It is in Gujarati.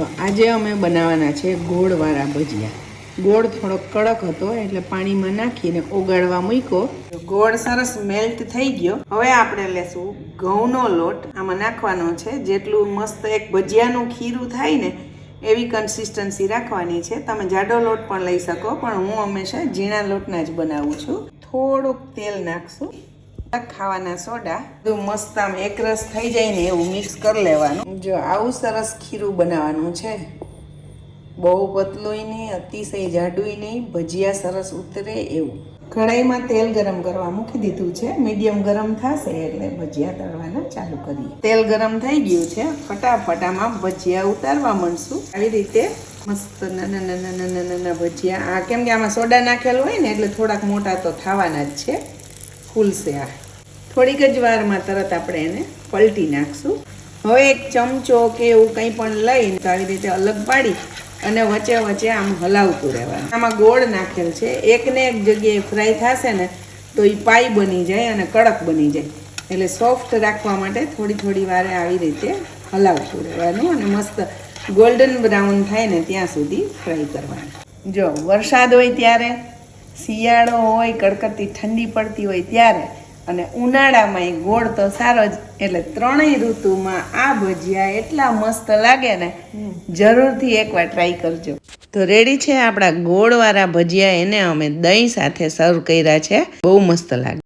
આજે અમે બનાવવાના છે ગોળવાળા ભજીયા. ગોળ થોડો કડક હતો એટલે પાણીમાં નાખીને ઓગાળવા મૂક્યો. ગોળ સરસ મેલ્ટ થઈ ગયો. હવે આપણે લેશું ઘઉંનો લોટ. આમાં નાખવાનો છે. જેટલું મસ્ત એક ભજીયાનું ખીરું થાય ને એવી કન્સિસ્ટન્સી રાખવાની છે. તમે જાડો લોટ પણ લઈ શકો, પણ હું હંમેશા ઝીણા લોટના જ બનાવું છું. થોડુંક તેલ નાખશું, ખાવાના સોડા, બધું મસ્ત આમ એકરસ થઈ જાય ને એવું મિક્સ કરી લેવાનું. જો આવું સરસ ખીરું બનાવવાનું છે. બહુ પતલુંય નહીં, અતિશય જાડુંય નહીં, ભજીયા સરસ ઉતરે એવું. કઢાઈમાં તેલ ગરમ કરવા મૂકી દીધું છે. મીડિયમ ગરમ થશે એટલે ભજીયા તળવાના ચાલુ કરીએ. તેલ ગરમ થઈ ગયું છે. ફટાફટ આમાં ભજીયા ઉતારવા માંડશું. આવી રીતે મસ્ત નાના નાના નાના નાના ભજીયા. આ કેમ કે આમાં સોડા નાખેલું હોય ને એટલે થોડાક મોટા તો થવાના જ છે. ફૂલશે આ. થોડીક જ વારમાં તરત આપણે એને પલટી નાખશું. હવે એક ચમચો કે એવું કંઈ પણ લઈને તો આવી રીતે અલગ પાડી અને વચ્ચે વચ્ચે આમ હલાવતું રહેવાનું. આમાં ગોળ નાખેલ છે. એકને એક જગ્યાએ ફ્રાય થશે ને તો એ પાઈ બની જાય અને કડક બની જાય. એટલે સોફ્ટ રાખવા માટે થોડી થોડી વારે આવી રીતે હલાવતું રહેવાનું અને મસ્ત ગોલ્ડન બ્રાઉન થાય ને ત્યાં સુધી ફ્રાય કરવાનું. જો વરસાદ હોય ત્યારે, શિયાળો હોય, કડકડતી ઠંડી પડતી હોય ત્યારે, અને ઉનાળામાં ગોળ તો સારો જ. એટલે ત્રણેય ઋતુમાં આ ભજીયા એટલા મસ્ત લાગે ને, જરૂરથી એકવાર ટ્રાય કરજો. તો રેડી છે આપણા ગોળવાળા ભજીયા. એને અમે દહીં સાથે સર્વ કર્યા છે. બહુ મસ્ત લાગે.